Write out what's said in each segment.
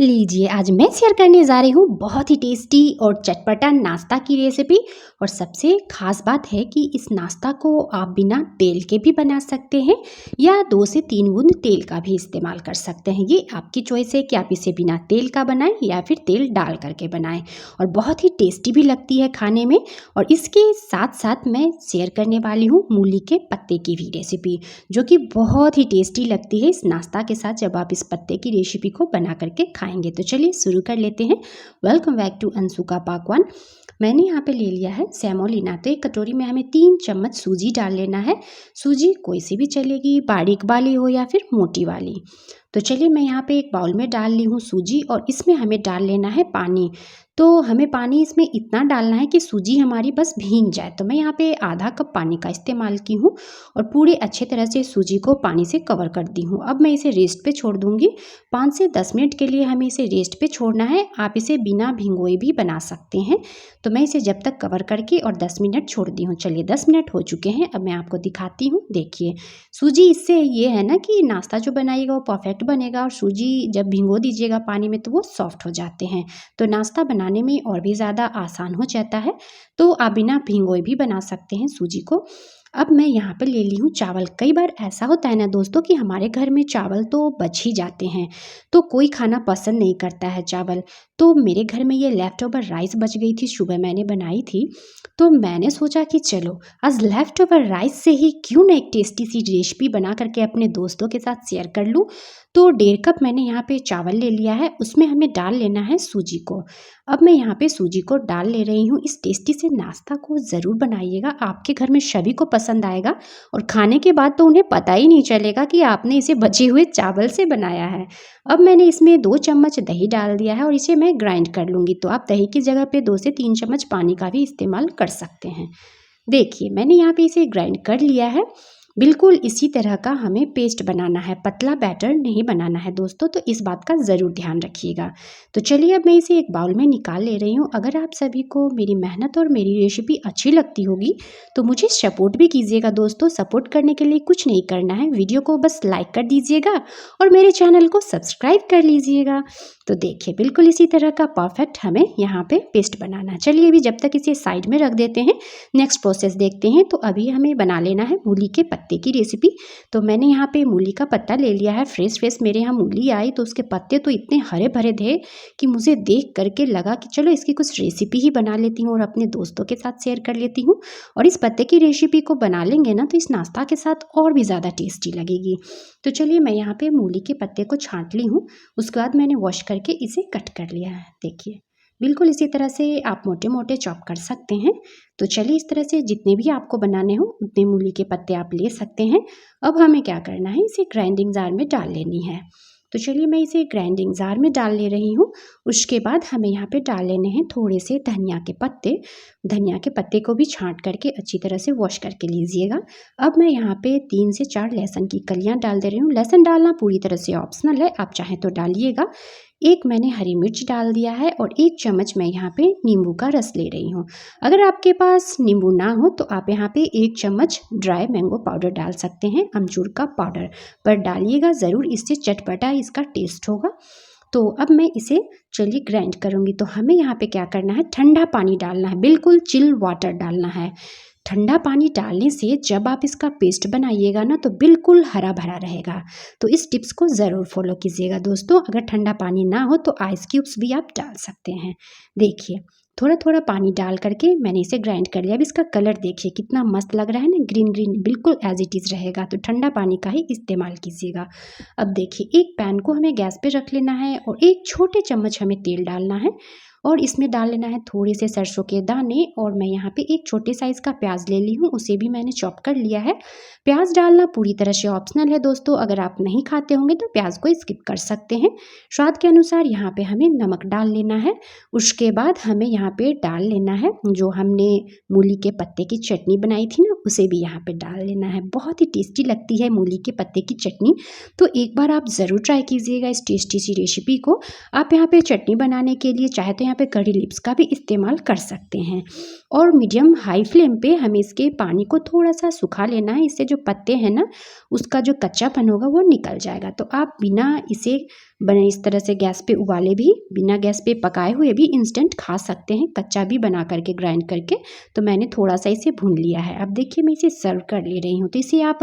लीजिए, आज मैं शेयर करने जा रही हूँ बहुत ही टेस्टी और चटपटा नाश्ता की रेसिपी। और सबसे ख़ास बात है कि इस नाश्ता को आप बिना तेल के भी बना सकते हैं या 2 से 3 बूंद तेल का भी इस्तेमाल कर सकते हैं। ये आपकी चॉइस है कि आप इसे बिना तेल का बनाएं या फिर तेल डाल करके बनाएं। और बहुत ही टेस्टी भी लगती है खाने में। और इसके साथ साथ मैं शेयर करने वाली हूँ मूली के पत्ते की भी रेसिपी, जो कि बहुत ही टेस्टी लगती है इस नाश्ता के साथ जब आप इस पत्ते की रेसिपी को बना करके खाएंगे। तो चलिए शुरू कर लेते हैं। वेलकम बैक टू अंशु का पाकवान। मैंने यहाँ पे ले लिया है सेमोलिना। तो एक कटोरी में हमें 3 चम्मच सूजी डाल लेना है। सूजी कोई सी भी चलेगी, बारीक वाली हो या फिर मोटी वाली। तो चलिए मैं यहाँ पे एक बाउल में डाल ली हूँ सूजी और इसमें हमें डाल लेना है पानी। तो हमें पानी इसमें इतना डालना है कि सूजी हमारी बस भीग जाए। तो मैं यहाँ पे आधा कप पानी का इस्तेमाल की हूँ और पूरे अच्छे तरह से सूजी को पानी से कवर कर दी हूँ। अब मैं इसे रेस्ट पे छोड़ दूँगी। 5 से 10 मिनट के लिए हमें इसे रेस्ट पे छोड़ना है। आप इसे बिना भिगोए भी बना सकते हैं। तो मैं इसे जब तक कवर करके और 10 मिनट छोड़ दी हूँ। चलिए 10 मिनट हो चुके हैं, अब मैं आपको दिखाती हूँ। देखिए सूजी, इससे ये है ना कि नाश्ता जो बनाइएगा वो परफेक्ट बनेगा। और सूजी जब भिगो दीजिएगा पानी में तो वो सॉफ्ट हो जाते हैं, तो नाश्ता बनाने में और भी ज़्यादा आसान हो जाता है। तो आप बिना भिगोए भी बना सकते हैं सूजी को। अब मैं यहाँ पर ले ली हूँ चावल। कई बार ऐसा होता है ना दोस्तों कि हमारे घर में चावल तो बच ही जाते हैं, तो कोई खाना पसंद नहीं करता है चावल। तो मेरे घर में ये लेफ्ट ओवर राइस बच गई थी, सुबह मैंने बनाई थी। तो मैंने सोचा कि चलो आज लेफ्ट ओवर राइस से ही क्यों ना एक टेस्टी सी रेसिपी बना करके अपने दोस्तों के साथ शेयर कर लूँ। तो 1.5 कप मैंने यहाँ पे चावल ले लिया है, उसमें हमें डाल लेना है सूजी को। अब मैं यहाँ पे सूजी को डाल ले रही हूँ। इस टेस्टी से नाश्ता को ज़रूर बनाइएगा, आपके घर में सभी को पसंद आएगा और खाने के बाद तो उन्हें पता ही नहीं चलेगा कि आपने इसे बचे हुए चावल से बनाया है। अब मैंने इसमें 2 चम्मच दही डाल दिया है और इसे मैं ग्राइंड कर लूँगी। तो आप दही की जगह पे 2 से 3 चम्मच पानी का भी इस्तेमाल कर सकते हैं। देखिए मैंने यहाँ पे इसे ग्राइंड कर लिया है। बिल्कुल इसी तरह का हमें पेस्ट बनाना है, पतला बैटर नहीं बनाना है दोस्तों, तो इस बात का ज़रूर ध्यान रखिएगा। तो चलिए अब मैं इसे एक बाउल में निकाल ले रही हूँ। अगर आप सभी को मेरी मेहनत और मेरी रेसिपी अच्छी लगती होगी तो मुझे सपोर्ट भी कीजिएगा दोस्तों। सपोर्ट करने के लिए कुछ नहीं करना है, वीडियो को बस लाइक कर दीजिएगा और मेरे चैनल को सब्सक्राइब कर लीजिएगा। तो देखिए बिल्कुल इसी तरह का परफेक्ट हमें यहाँ पे पेस्ट बनाना है। चलिए अभी जब तक इसे साइड में रख देते हैं, नेक्स्ट प्रोसेस देखते हैं। तो अभी हमें बना लेना है मूली के पत्ते की रेसिपी। तो मैंने यहाँ पे मूली का पत्ता ले लिया है। फ्रेश मेरे यहाँ मूली आई तो उसके पत्ते तो इतने हरे भरे थे कि मुझे देख करके लगा कि चलो इसकी कुछ रेसिपी ही बना लेती हूँ और अपने दोस्तों के साथ शेयर कर लेती हूँ। और इस पत्ते की रेसिपी को बना लेंगे ना तो इस नाश्ता के साथ और भी ज़्यादा टेस्टी लगेगी। तो चलिए मैं यहाँ पे मूली के पत्ते को छाँट ली हूँ, उसके बाद मैंने वॉश करके इसे कट कर लिया है। देखिए बिल्कुल इसी तरह से आप मोटे मोटे चॉप कर सकते हैं। तो चलिए इस तरह से जितने भी आपको बनाने हो उतने मूली के पत्ते आप ले सकते हैं। अब हमें क्या करना है, इसे ग्राइंडिंग जार में डाल लेनी है। तो चलिए मैं इसे ग्राइंडिंग जार में डाल ले रही हूँ। उसके बाद हमें यहाँ पे डाल लेने हैं थोड़े से धनिया के पत्ते। धनिया के पत्ते को भी छाँट करके अच्छी तरह से वॉश करके लीजिएगा। अब मैं यहाँ पे 3 से 4 लहसुन की कलियाँ डाल दे रही हूँ। लहसुन डालना पूरी तरह से ऑप्शनल है, आप चाहें तो डालिएगा। एक मैंने हरी मिर्च डाल दिया है और 1 चम्मच मैं यहाँ पे नींबू का रस ले रही हूँ। अगर आपके पास नींबू ना हो तो आप यहाँ पे 1 चम्मच ड्राई मैंगो पाउडर डाल सकते हैं, अमचूर का पाउडर, पर डालिएगा ज़रूर, इससे चटपटा इसका टेस्ट होगा। तो अब मैं इसे चलिए ग्राइंड करूँगी। तो हमें यहाँ पे क्या करना है, ठंडा पानी डालना है, बिल्कुल चिल वाटर डालना है। ठंडा पानी डालने से जब आप इसका पेस्ट बनाइएगा ना तो बिल्कुल हरा भरा रहेगा। तो इस टिप्स को ज़रूर फॉलो कीजिएगा दोस्तों। अगर ठंडा पानी ना हो तो आइस क्यूब्स भी आप डाल सकते हैं। देखिए थोड़ा थोड़ा पानी डाल करके मैंने इसे ग्राइंड कर लिया। अब इसका कलर देखिए कितना मस्त लग रहा है ना, ग्रीन ग्रीन, बिल्कुल एज इट इज़ रहेगा। तो ठंडा पानी का ही इस्तेमाल कीजिएगा। अब देखिए एक पैन को हमें गैस पे रख लेना है और 1 छोटे चम्मच हमें तेल डालना है और इसमें डाल लेना है थोड़े से सरसों के दाने। और मैं यहाँ पे एक छोटे साइज़ का प्याज ले ली हूँ, उसे भी मैंने चॉप कर लिया है। प्याज डालना पूरी तरह से ऑप्शनल है दोस्तों, अगर आप नहीं खाते होंगे तो प्याज को स्किप कर सकते हैं। स्वाद के अनुसार यहाँ पे हमें नमक डाल लेना है। उसके बाद हमें यहाँ पे डाल लेना है जो हमने मूली के पत्ते की चटनी बनाई थी ना, उसे भी यहाँ पे डाल लेना है। बहुत ही टेस्टी लगती है मूली के पत्ते की चटनी, तो एक बार आप ज़रूर ट्राई कीजिएगा इस टेस्टी सी रेसिपी को। आप यहाँ पे चटनी बनाने के लिए चाहे तो यहाँ पे कड़ी लिप्स का भी इस्तेमाल कर सकते हैं। और मीडियम हाई फ्लेम पे हमें इसके पानी को थोड़ा सा सुखा लेना है, इससे जो पत्ते हैं ना उसका जो कच्चापन होगा वो निकल जाएगा। तो आप बिना इसे बने इस तरह से गैस पे उबाले भी, बिना गैस पे पकाए हुए भी इंस्टेंट खा सकते हैं, कच्चा भी बना करके ग्राइंड करके। तो मैंने थोड़ा सा इसे भून लिया है। अब देखिए मैं इसे सर्व कर ले रही हूँ। तो इसे आप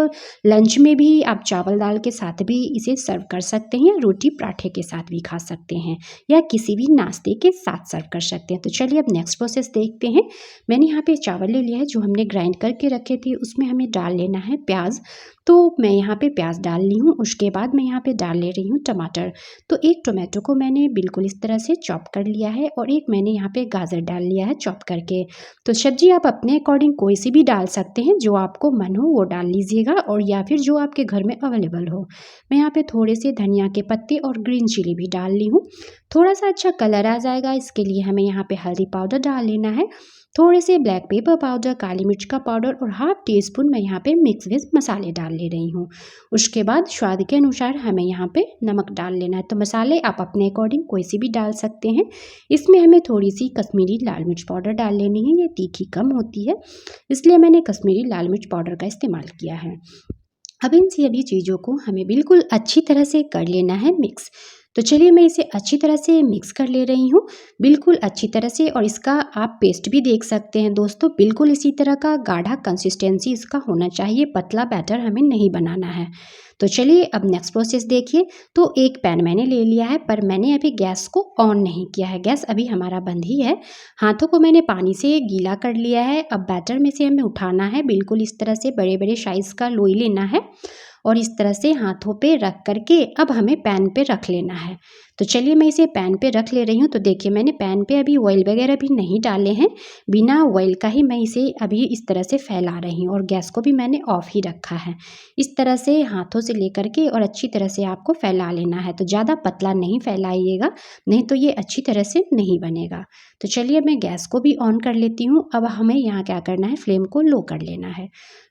लंच में भी, आप चावल दाल के साथ भी इसे सर्व कर सकते हैं, रोटी पराठे के साथ भी खा सकते हैं, या किसी भी नाश्ते के साथ सर्व कर सकते हैं। तो चलिए अब नेक्स्ट प्रोसेस देखते हैं। मैंने यहाँ पे चावल ले लिया है जो हमने ग्राइंड करके रखे थे, उसमें हमें डाल लेना है प्याज। तो मैं यहाँ पे प्याज डाल ली हूँ। उसके बाद मैं यहाँ पे डाल ले रही हूँ टमाटर। तो एक टोमेटो को मैंने बिल्कुल इस तरह से चॉप कर लिया है, और एक मैंने यहाँ पे गाजर डाल लिया है चॉप करके। तो सब्जी आप अपने अकॉर्डिंग कोई सी भी डाल सकते हैं, जो आपको मन हो वो डाल लीजिएगा, और या फिर जो आपके घर में अवेलेबल हो। मैं यहाँ पे थोड़े से धनिया के पत्ते और ग्रीन चिली भी डाल ली हूँ। थोड़ा सा अच्छा कलर आ जाएगा, इसके लिए हमें यहाँ पे हल्दी पाउडर डाल लेना है, थोड़े से ब्लैक पेपर पाउडर, काली मिर्च का पाउडर, और हाफ टी स्पून मैं यहाँ पे मिक्स वेज मसाले डाल ले रही हूँ। उसके बाद स्वाद के अनुसार हमें यहाँ पे नमक डाल लेना है। तो मसाले आप अपने अकॉर्डिंग कोई सी भी डाल सकते हैं। इसमें हमें थोड़ी सी कश्मीरी लाल मिर्च पाउडर डाल लेनी है, ये तीखी कम होती है, इसलिए मैंने कश्मीरी लाल मिर्च पाउडर का इस्तेमाल किया है। अब इन सभी चीज़ों को हमें बिल्कुल अच्छी तरह से कर लेना है मिक्स। तो चलिए मैं इसे अच्छी तरह से मिक्स कर ले रही हूँ, बिल्कुल अच्छी तरह से। और इसका आप पेस्ट भी देख सकते हैं दोस्तों, बिल्कुल इसी तरह का गाढ़ा कंसिस्टेंसी इसका होना चाहिए, पतला बैटर हमें नहीं बनाना है। तो चलिए अब नेक्स्ट प्रोसेस देखिए। तो एक पैन मैंने ले लिया है, पर मैंने अभी गैस को ऑन नहीं किया है, गैस अभी हमारा बंद ही है। हाथों को मैंने पानी से गीला कर लिया है। अब बैटर में से हमें उठाना है, बिल्कुल इस तरह से बड़े बड़े साइज़ का लोई लेना है, और इस तरह से हाथों पे रख करके अब हमें पैन पे रख लेना है। तो चलिए मैं इसे पैन पे रख ले रही हूँ। तो देखिए मैंने पैन पे अभी ऑयल वगैरह भी नहीं डाले हैं, बिना ऑयल का ही मैं इसे अभी इस तरह से फैला रही हूँ, और गैस को भी मैंने ऑफ ही रखा है। इस तरह से हाथों से लेकर के और अच्छी तरह से आपको फैला लेना है। तो ज़्यादा पतला नहीं फैलाइएगा, नहीं तो ये अच्छी तरह से नहीं बनेगा। तो चलिए मैं गैस को भी ऑन कर लेती हूँ। अब हमें यहाँ क्या करना है, फ्लेम को लो कर लेना है।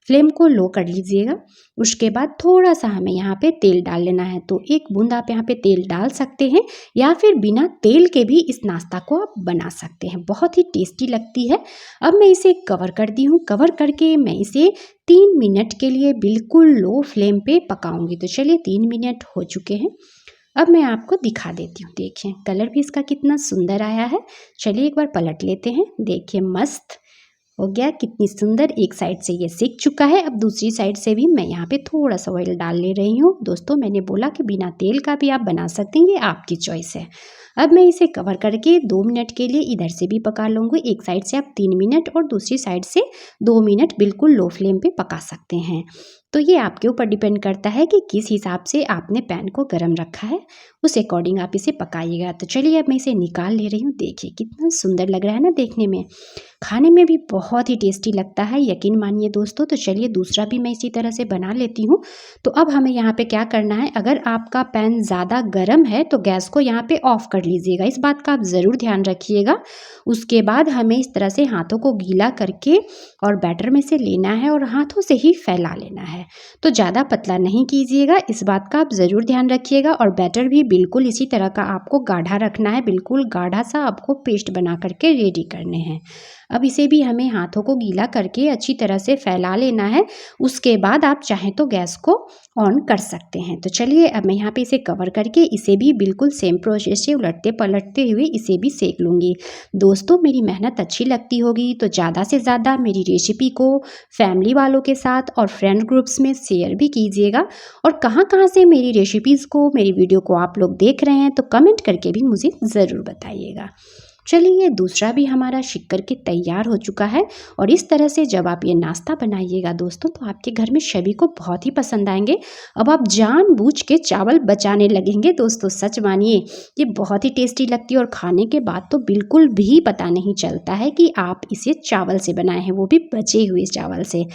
फ्लेम को लो कर लीजिएगा। उसके बाद थोड़ा सा हमें यहाँ पे तेल डाल लेना है। तो एक बूंद आप यहाँ पे तेल डाल सकते हैं, या फिर बिना तेल के भी इस नाश्ता को आप बना सकते हैं, बहुत ही टेस्टी लगती है। अब मैं इसे कवर कर दी हूँ। कवर करके मैं इसे 3 मिनट के लिए बिल्कुल लो फ्लेम पे पकाऊंगी। तो चलिए 3 मिनट हो चुके हैं। अब मैं आपको दिखा देती हूँ। देखिए कलर भी इसका कितना सुंदर आया है। चलिए एक बार पलट लेते हैं। देखिए मस्त हो गया, कितनी सुंदर। एक साइड से ये सिक चुका है। अब दूसरी साइड से भी मैं यहाँ पे थोड़ा सा ऑयल डाल ले रही हूँ। दोस्तों मैंने बोला कि बिना तेल का भी आप बना सकते हैं, ये आपकी चॉइस है। अब मैं इसे कवर करके 2 मिनट के लिए इधर से भी पका लूँगी। एक साइड से आप 3 मिनट और दूसरी साइड से 2 मिनट बिल्कुल लो फ्लेम पे पका सकते हैं। तो ये आपके ऊपर डिपेंड करता है कि किस हिसाब से आपने पैन को गर्म रखा है, उस अकॉर्डिंग आप इसे पकाइएगा। तो चलिए अब मैं इसे निकाल ले रही हूँ। देखिए कितना सुंदर लग रहा है ना देखने में, खाने में भी बहुत ही टेस्टी लगता है, यकीन मानिए दोस्तों। तो चलिए दूसरा भी मैं इसी तरह से बना लेती हूँ। तो अब हमें यहाँ पे क्या करना है, अगर आपका पैन ज़्यादा गर्म है तो गैस को यहाँ पे ऑफ कर लीजिएगा, इस बात का आप ज़रूर ध्यान रखिएगा। उसके बाद हमें इस तरह से हाथों को गीला करके और बैटर में से लेना है, और हाथों से ही फैला लेना है। तो ज़्यादा पतला नहीं कीजिएगा, इस बात का आप ज़रूर ध्यान रखिएगा। और बैटर भी बिल्कुल इसी तरह का आपको गाढ़ा रखना है, बिल्कुल गाढ़ा सा आपको पेस्ट बना करके रेडी करने हैं। अब इसे भी हमें हाथों को गीला करके अच्छी तरह से फैला लेना है। उसके बाद आप चाहें तो गैस को ऑन कर सकते हैं। तो चलिए अब मैं यहाँ पे इसे कवर करके इसे भी बिल्कुल सेम प्रोसेस से उलटते पलटते हुए इसे भी सेक लूँगी। दोस्तों मेरी मेहनत अच्छी लगती होगी तो ज़्यादा से ज़्यादा मेरी रेसिपी को फैमिली वालों के साथ और फ्रेंड ग्रुप्स में शेयर भी कीजिएगा। और कहाँ से मेरी रेसिपीज़ को, मेरी वीडियो को आप लोग देख रहे हैं तो कमेंट करके भी मुझे ज़रूर बताइएगा। चलिए दूसरा भी हमारा सिक करके तैयार हो चुका है। और इस तरह से जब आप ये नाश्ता बनाइएगा दोस्तों तो आपके घर में सभी को बहुत ही पसंद आएंगे। अब आप जानबूझ के चावल बचाने लगेंगे दोस्तों, सच मानिए ये बहुत ही टेस्टी लगती है। और खाने के बाद तो बिल्कुल भी पता नहीं चलता है कि आप इसे चावल से बनाए हैं, वो भी बचे हुए चावल से।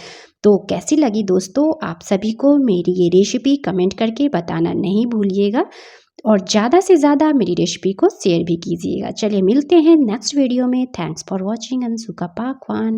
तो कैसी लगी दोस्तों आप सभी को मेरी ये रेसिपी कमेंट करके बताना नहीं भूलिएगा। और ज़्यादा से ज़्यादा मेरी रेसिपी को शेयर भी कीजिएगा। चलिए मिलते हैं नेक्स्ट वीडियो में। थैंक्स फॉर वॉचिंग अंशु का पाकवान।